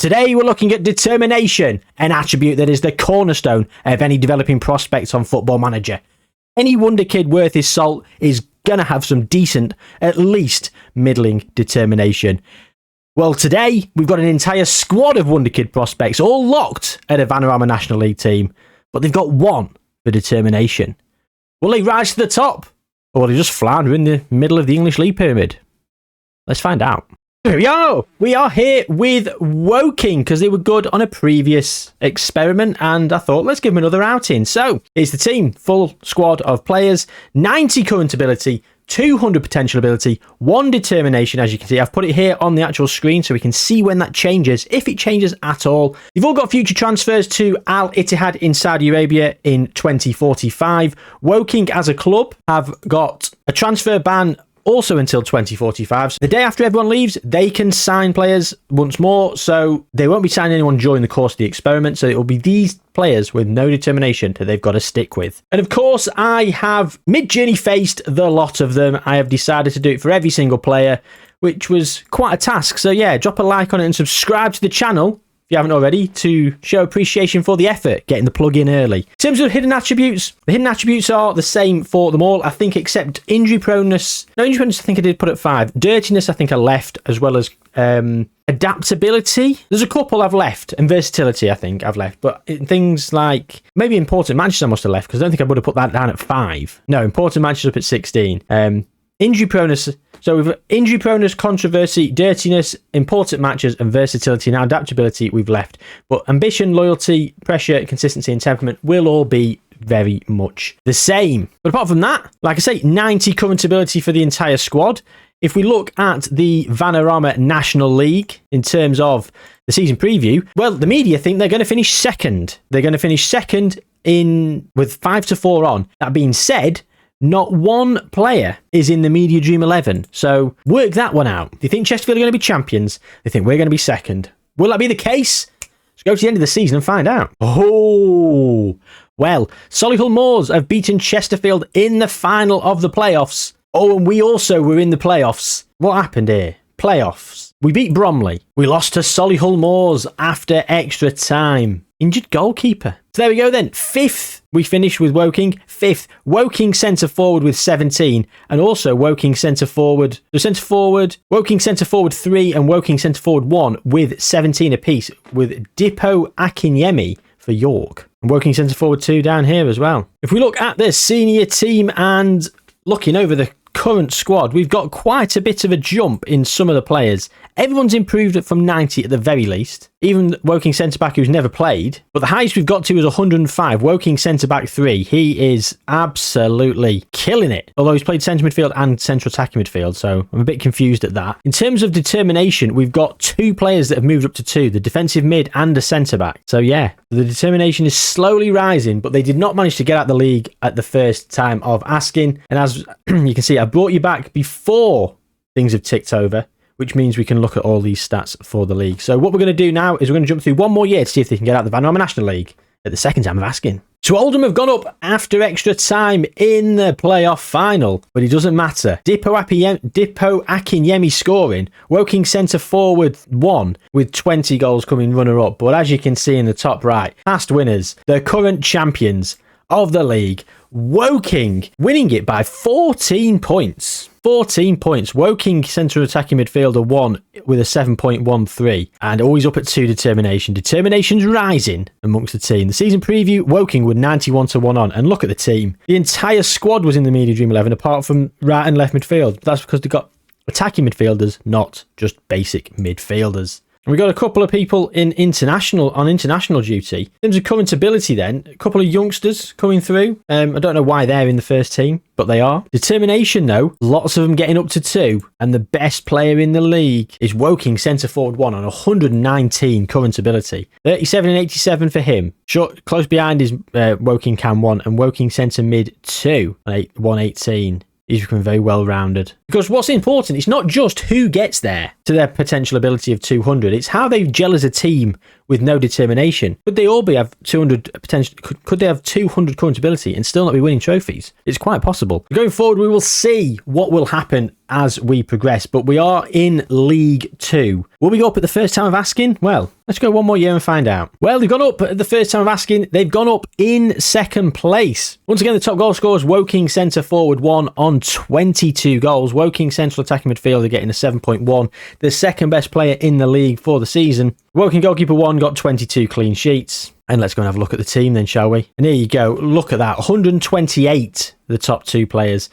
Today we're looking at determination, an attribute that is the cornerstone of any developing prospects on Football Manager. Any wonder kid worth his salt is going to have some decent, at least middling determination. Well, today we've got an entire squad of Wonderkid prospects all locked at a Vanarama National League team, but they've got one for determination. Will they rise to the top, or will they just flounder in the middle of the English League pyramid? Let's find out. Here we are. We are here with Woking because they were good on a previous experiment, and I thought let's give them another outing. So here's the team, full squad of players, 90 current ability, 200 potential ability, 1 determination. As you can see, I've put it here on the actual screen so we can see when that changes, if it changes at all. You've all got future transfers to Al Ittihad in Saudi Arabia in 2045. Woking as a club have got a transfer ban also until 2045. So the day after everyone leaves, they can sign players once more. So they won't be signing anyone during the course of the experiment. So it will be these players with no determination that they've got to stick with. And of course, I have mid-journey faced the lot of them. I have decided to do it for every single player, which was quite a task. So yeah, drop a like on it and subscribe to the channel if you haven't already, to show appreciation for the effort, getting the plug in early. In terms of hidden attributes, the hidden attributes are the same for them all, I think, except injury proneness. No, injury proneness I think I did put at 5. Dirtiness I think I left, as well as adaptability. There's a couple I've left, and versatility I think I've left, but things like maybe important matches I must have left, because I don't think I would have put that down at 5. No, important matches up at 16. Injury proneness. So we've injury proneness, controversy, dirtiness, important matches, and versatility. Now adaptability we've left, but ambition, loyalty, pressure, consistency, and temperament will all be very much the same. But apart from that, like I say, 90 current ability for the entire squad. If we look at the Vanarama National League in terms of the season preview, well, the media think they're going to finish second. They're going to finish second with 5-4 on. That being said, not one player is in the Media Dream 11. So work that one out. They think Chesterfield are going to be champions. They think we're going to be second. Will that be the case? Let's go to the end of the season and find out. Oh, well, Solihull Moors have beaten Chesterfield in the final of the playoffs. Oh, and we also were in the playoffs. What happened here? Playoffs. We beat Bromley. We lost to Solihull Moors after extra time. Injured goalkeeper. So there we go then. 5th, we finished with Woking. 5th, Woking centre forward with 17. And also Woking centre forward. Woking centre forward 3 and Woking centre forward 1 with 17 apiece, with Dipo Akinyemi for York. And Woking centre forward 2 down here as well. If we look at the senior team and looking over the current squad, we've got quite a bit of a jump in some of the players. Everyone's improved from 90 at the very least. Even Woking centre-back who's never played. But the highest we've got to is 105. Woking centre-back 3. He is absolutely killing it. Although he's played centre midfield and central attacking midfield, so I'm a bit confused at that. In terms of determination, we've got 2 players that have moved up to 2. The defensive mid and a centre-back. So yeah, the determination is slowly rising, but they did not manage to get out the league at the first time of asking. And as you can see, I brought you back before things have ticked over, which means we can look at all these stats for the league. So what we're going to do now is we're going to jump through one more year to see if they can get out the Vanarama National League at the second time of asking. So Oldham have gone up after extra time in the playoff final, but it doesn't matter. Dipo Akinyemi scoring, Woking centre forward 1 with 20 goals coming runner-up. But as you can see in the top right, past winners, the current champions of the league, Woking, winning it by 14 points. 14 points. Woking centre attacking midfielder 1 with a 7.13 and always up at 2 determination. Determination's rising amongst the team. The season preview, Woking were 91-1 on, and look at the team. The entire squad was in the Media Dream 11 apart from right and left midfield. That's because they got attacking midfielders, not just basic midfielders. We got a couple of people on international duty. In terms of current ability then, a couple of youngsters coming through. I don't know why they're in the first team, but they are. Determination though, lots of them getting up to 2. And the best player in the league is Woking centre forward 1 on 119 current ability. 37 and 87 for him. Short, close behind is Woking Cam 1 and Woking centre mid 2 on 118. He's becoming very well rounded. Because what's important, it's not just who gets there. to their potential ability of 200. It's how they gel as a team with no determination. Could they all have 200 potential? Could they have 200 current ability and still not be winning trophies? It's quite possible. Going forward, we will see what will happen as we progress, but we are in League 2. Will we go up at the first time of asking? Well, let's go one more year and find out. Well, they've gone up at the first time of asking. They've gone up in second place. Once again, the top goal scorers, Woking centre forward 1 on 22 goals. Woking central attacking midfielder getting a 7.1. The second best player in the league for the season. Woking goalkeeper 1 got 22 clean sheets. And let's go and have a look at the team then, shall we? And there you go. Look at that. 128, the top 2 players.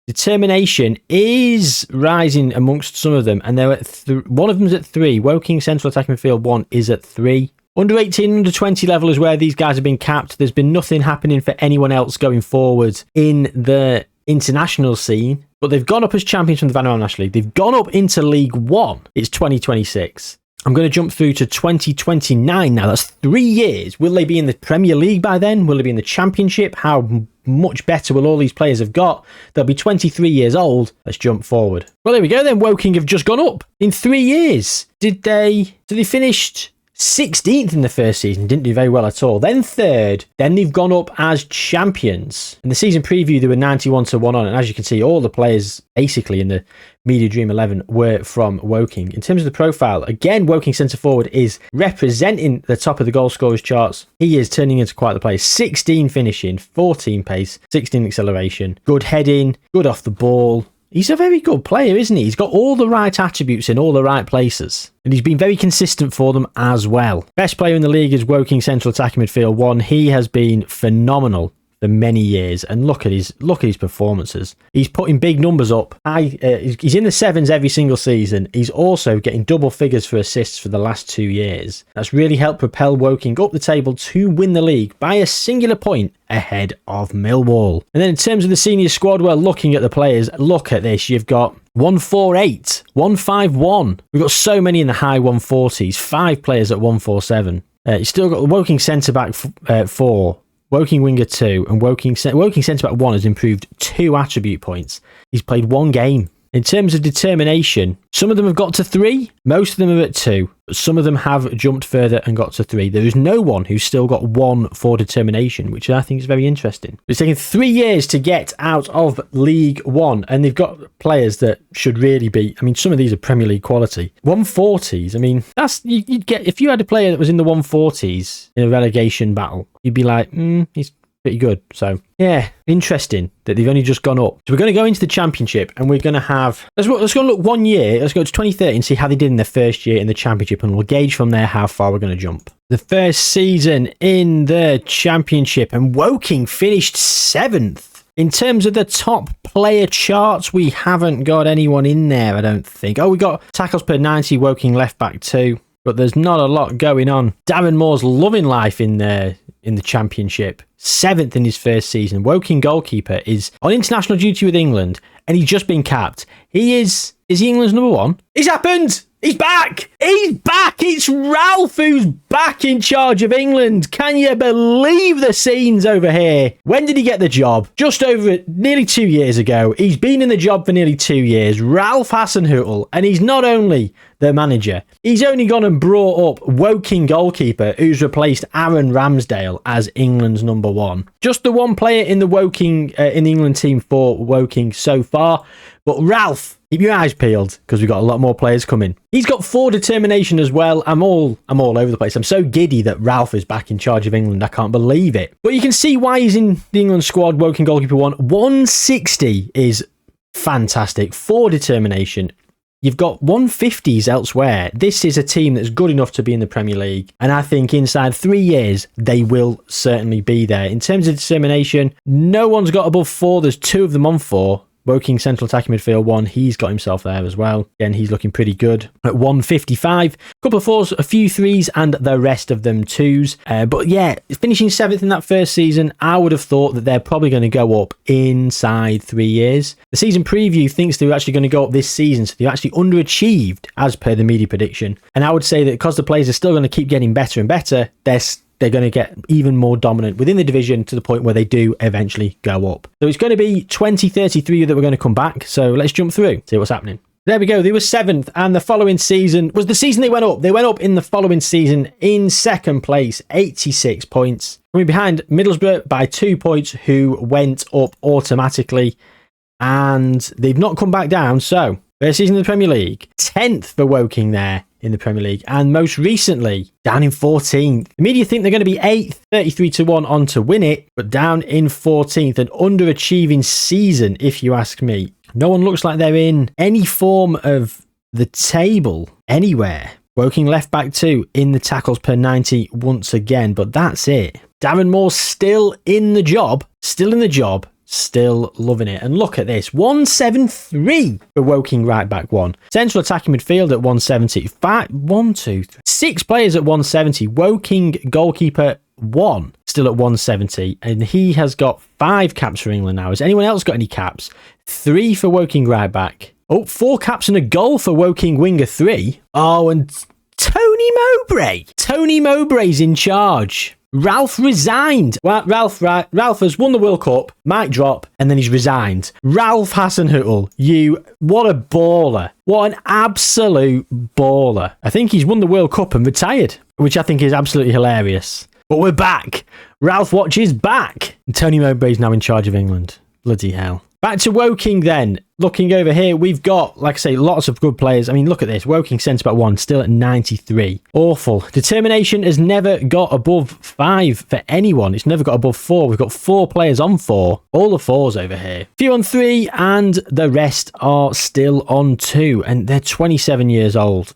Determination is rising amongst some of them, and they're at one of them's at 3. Woking central attacking midfield 1 is at 3. Under 18, under 20 level is where these guys have been capped. There's been nothing happening for anyone else going forward in the international scene, but they've gone up as champions from the Vanarama National League. They've gone up into League 1. It's 2026. I'm going to jump through to 2029 now. That's 3 years. Will they be in the Premier League by then? Will they be in the Championship? How much better will all these players have got? They'll be 23 years old. Let's jump forward. Well, there we go then. Woking have just gone up in 3 years. Did they finished 16th in the first season, didn't do very well at all. Then 3rd, then they've gone up as champions. In the season preview, they were 91-1 on, and as you can see, all the players basically in the Media Dream 11 were from Woking. In terms of the profile, again, Woking centre forward is representing the top of the goal scorers charts. He is turning into quite the player. 16 finishing, 14 pace, 16 acceleration, good heading, good off the ball. He's a very good player, isn't he? He's got all the right attributes in all the right places. And he's been very consistent for them as well. Best player in the league is Woking central attacking midfield 1. He has been phenomenal for many years, and look at his performances. He's putting big numbers up. He's in the 7s every single season. He's also getting double figures for assists for the last 2 years. That's really helped propel Woking up the table to win the league by a singular point ahead of Millwall. And then in terms of the senior squad, well, looking at the players, look at this. You've got 148, 151. We've got so many in the high 140s. 5 players at 147. You still got the Woking centre back 4. Woking winger 2 and Woking centre back 1 has improved 2 attribute points. He's played 1 game. In terms of determination, some of them have got to 3, most of them are at 2, but some of them have jumped further and got to 3. There is no one who's still got 1 for determination, which I think is very interesting. It's taken 3 years to get out of League 1, and they've got players that should really be, I mean, some of these are Premier League quality. 140s, I mean, that's, you'd get, if you had a player that was in the 140s in a relegation battle, you'd be like, he's pretty good. So yeah, interesting that they've only just gone up. So we're going to go into the Championship, and we're going to have, let's go and look 1 year. Let's go to 2030 and see how they did in their first year in the Championship, and we'll gauge from there how far we're going to jump. The first season in the Championship, and Woking finished 7th. In terms of the top player charts, we haven't got anyone in there, I don't think. Oh, we got tackles per 90, Woking left back 2, but there's not a lot going on. Darren Moore's loving life in the Championship. 7th in his first season. Woking goalkeeper is on international duty with England, and he's just been capped. Is he England's number 1? It's happened! He's back! He's back! It's Ralph who's back in charge of England. Can you believe the scenes over here? When did he get the job? Just over nearly 2 years ago. He's been in the job for nearly 2 years. Ralph Hasenhüttl, and he's not only the manager, he's only gone and brought up Woking goalkeeper who's replaced Aaron Ramsdale as England's number 1. Just the one player in the Woking in the England team for Woking so far. But Ralph, keep your eyes peeled because we've got a lot more players coming. He's got 4 determination as well. I'm all over the place. I'm so giddy that Ralph is back in charge of England. I can't believe it. But you can see why he's in the England squad. Woking goalkeeper 1. 160 is fantastic. 4 determination. You've got 150s elsewhere. This is a team that's good enough to be in the Premier League. And I think inside 3 years, they will certainly be there. In terms of determination, no one's got above 4. There's 2 of them on 4. Woking central attacking midfield 1, he's got himself there as well. Again, he's looking pretty good at 155. A couple of 4s, a few 3s, and the rest of them 2s. But yeah, finishing 7th in that first season, I would have thought that they're probably going to go up inside 3 years. The season preview thinks they're actually going to go up this season, so they've actually underachieved as per the media prediction. And I would say that because the players are still going to keep getting better and better, they're going to get even more dominant within the division to the point where they do eventually go up. So it's going to be 2033 that we're going to come back. So let's jump through, see what's happening. There we go. They were 7th, and the following season was the season they went up. They went up in the following season in 2nd place, 86 points. Coming behind Middlesbrough by 2 points, who went up automatically, and they've not come back down. So, their season in the Premier League, 10th for Woking there in the Premier League, and most recently down in 14th. The media think they're going to be 8th, 33-1 on to win it, but down in 14th, an underachieving season if you ask me. No one looks like they're in any form of the table anywhere. Woking left back 2 in the tackles per 90 once again, but that's it. Darren Moore's still in the job, still loving it. And look at this, 173 for Woking right back 1. Central attacking midfield at 170. 6 players at 170. Woking goalkeeper 1 still at 170. And he has got 5 caps for England now. Has anyone else got any caps? 3 for Woking right back. Oh, 4 caps and a goal for Woking winger 3. Oh, and Tony Mowbray. Tony Mowbray's in charge. Ralph resigned. Well, Ralph has won the World Cup, mic drop, and then he's resigned. Ralph Hasenhüttl, what a baller. What an absolute baller. I think he's won the World Cup and retired, which I think is absolutely hilarious. But we're back. Ralph Watch is back. And Tony Mowbray's now in charge of England. Bloody hell. Back to Woking then. Looking over here, we've got, like I say, lots of good players. I mean, look at this. Woking centre-back 1, still at 93. Awful. Determination has never got above 5 for anyone. It's never got above 4. We've got 4 players on 4. All the 4s over here. Few on 3, and the rest are still on 2. And they're 27 years old.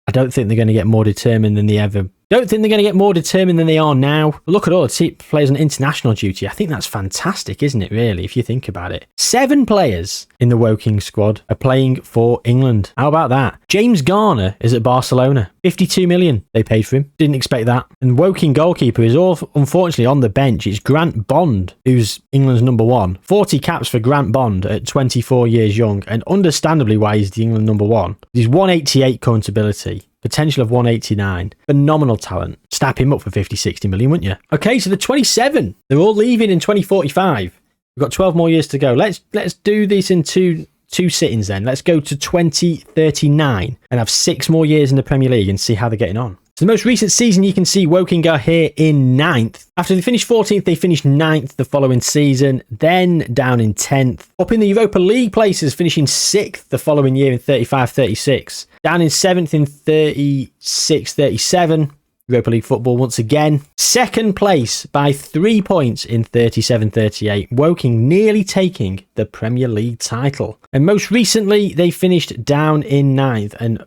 I don't think they're going to get more determined than they ever... Don't think they're going to get more determined than they are now. But look at all the players on international duty. I think that's fantastic, isn't it, really, if you think about it? 7 players in the Woking squad are playing for England. How about that? James Garner is at Barcelona. 52 million they paid for him. Didn't expect that. And Woking goalkeeper is unfortunately on the bench. It's Grant Bond, who's England's number 1. 40 caps for Grant Bond at 24 years young. And understandably why he's the England number 1. He's 188 current ability. Potential of 189. Phenomenal talent. Snap him up for 50, 60 million, wouldn't you? Okay, so the 27. They're all leaving in 2045. We've got 12 more years to go. Let's do this in two sittings then. Let's go to 2039 and have 6 more years in the Premier League and see how they're getting on. So the most recent season, you can see Woking are here in 9th. After they finished 14th, they finished 9th the following season, then down in 10th. Up in the Europa League places, finishing 6th the following year in 35-36. Down in 7th in 36-37. Europa League football once again. 2nd place by 3 points in 37-38. Woking nearly taking the Premier League title. And most recently, they finished down in 9th. And...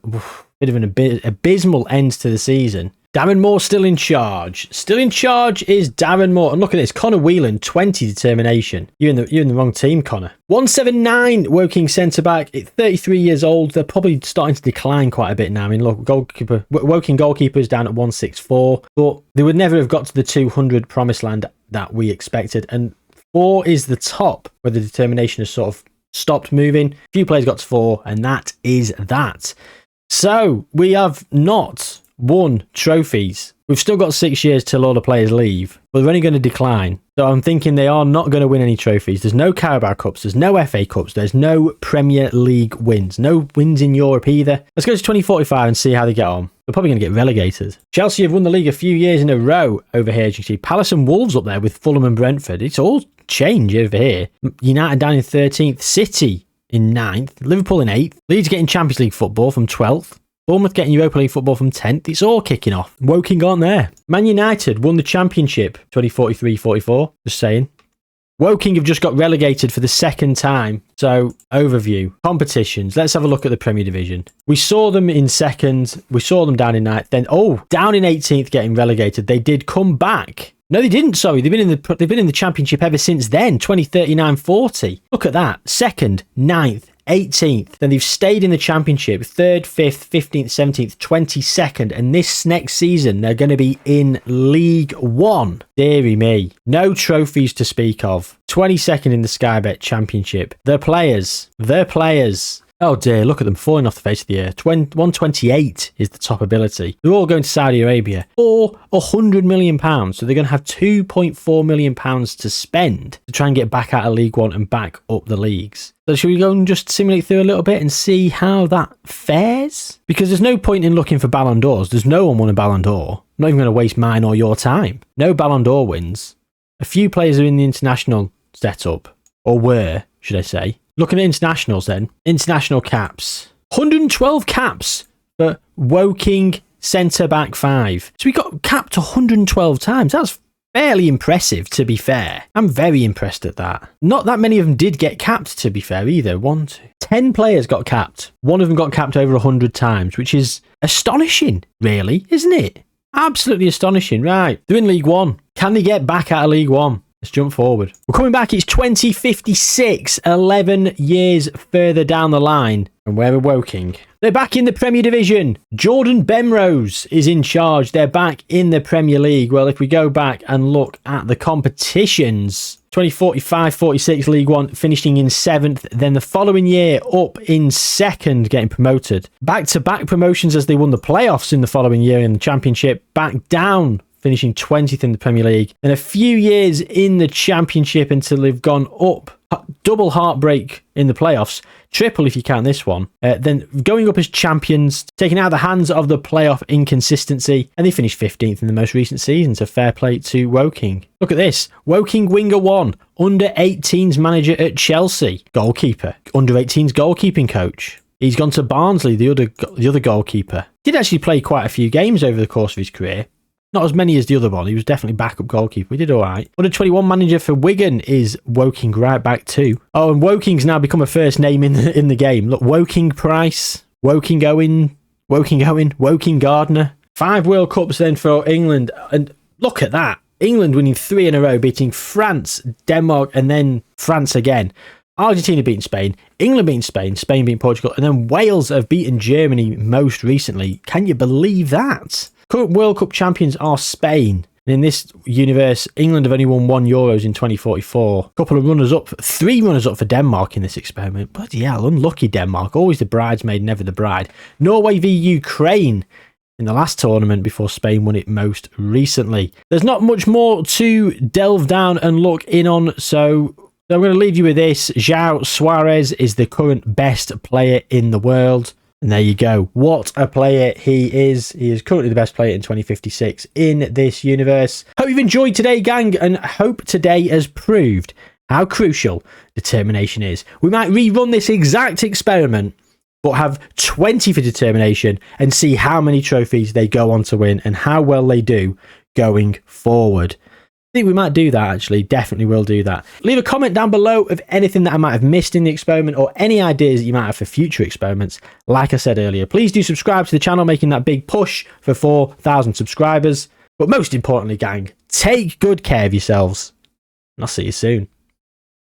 bit of an abysmal end to the season. Darren Moore still in charge. Still in charge is Darren Moore. And look at this. Connor Whelan, 20 determination. You're in the wrong team, Connor. 179 Woking centre-back. At 33 years old. They're probably starting to decline quite a bit now. I mean, look, Woking goalkeepers down at 164. But they would never have got to the 200 promised land that we expected. And 4 is the top where the determination has sort of stopped moving. A few players got to 4. And that is that. So, we have not won trophies. We've still got 6 years till all the players leave, but they're only going to decline. So I'm thinking they are not going to win any trophies. There's no Carabao Cups, there's no FA Cups, there's no Premier League wins, no wins in Europe either. Let's go to 2045 and see how they get on. They're probably going to get relegated. Chelsea have won the league a few years in a row over here. As you see, Palace and Wolves up there with Fulham and Brentford. It's all change over here. United down in 13th, City in 9th, Liverpool in 8th, Leeds getting Champions League football from 12th, Bournemouth getting Europa League football from 10th. It's all kicking off. Woking aren't there. Man United won the championship 2043-44. Just saying. Woking have just got relegated for the 2nd time. So, overview. Competitions. Let's have a look at the Premier Division. We saw them in 2nd. We saw them down in 9th. Then, down in 18th getting relegated. They did come back. No, they didn't. Sorry, they've been in the championship ever since then. 2039-40. Look at that. 2nd, 9th, 18th. Then they've stayed in the championship. 3rd, 5th, 15th, 17th, 22nd. And this next season, they're going to be in League One. Deary me. No trophies to speak of. 22nd in the Sky Bet Championship. Their players. Oh dear, look at them falling off the face of the earth. 128 is the top ability. They're all going to Saudi Arabia for £100 million. So they're going to have £2.4 million to spend to try and get back out of League One and back up the leagues. So should we go and just simulate through a little bit and see how that fares? Because there's no point in looking for Ballon d'Ors. There's no one won a Ballon d'Or. I'm not even going to waste mine or your time. No Ballon d'Or wins. A few players are in the international setup, or were, should I say. Looking at internationals then. International caps. 112 caps for Woking centre-back 5. So we got capped 112 times. That's fairly impressive, to be fair. I'm very impressed at that. Not that many of them did get capped, to be fair, either. 10 players got capped. One of them got capped over 100 times, which is astonishing, really, isn't it? Absolutely astonishing. Right, they're in League One. Can they get back out of League One? Let's jump forward. We're coming back. It's 2056, 11 years further down the line. And where are Woking? They're back in the Premier Division. Jordan Benrose is in charge. They're back in the Premier League. Well, if we go back and look at the competitions, 2045-46 League One, finishing in 7th. Then the following year, up in 2nd, getting promoted. Back-to-back promotions as they won the playoffs in the following year in the Championship. Back down, finishing 20th in the Premier League. And a few years in the Championship until they've gone up. Double heartbreak in the playoffs. Triple if you count this one. Then going up as champions, taking out of the hands of the playoff inconsistency. And they finished 15th in the most recent season. So fair play to Woking. Look at this. Woking Winger 1. Under 18s manager at Chelsea. Goalkeeper. Under 18s goalkeeping coach. He's gone to Barnsley, the other goalkeeper. Did actually play quite a few games over the course of his career. Not as many as the other one. He was definitely backup goalkeeper. He did all right. Under 21 manager for Wigan is Woking right back too. Oh, and Woking's now become a first name in the game. Look, Woking Price, Woking Owen, Woking Gardner. 5 World Cups then for England. And look at that. England winning 3 in a row, beating France, Denmark, and then France again. Argentina beating Spain, England beating Spain, Spain beating Portugal, and then Wales have beaten Germany most recently. Can you believe that? Current World Cup champions are Spain. And in this universe, England have only won 1 Euros in 2044. A couple of runners-up, 3 runners-up for Denmark in this experiment. Bloody hell, unlucky Denmark. Always the bridesmaid, never the bride. Norway v Ukraine in the last tournament before Spain won it most recently. There's not much more to delve down and look in on, so I'm going to leave you with this. João Suarez is the current best player in the world. And there you go. What a player he is. He is currently the best player in 2056 in this universe. Hope you've enjoyed today, gang, and hope today has proved how crucial determination is. We might rerun this exact experiment, but have 20 for determination and see how many trophies they go on to win and how well they do going forward. I think we might do that, actually. Definitely will do that. Leave a comment down below of anything that I might have missed in the experiment or any ideas that you might have for future experiments. Like I said earlier, please do subscribe to the channel, making that big push for 4,000 subscribers. But most importantly, gang, take good care of yourselves. And I'll see you soon.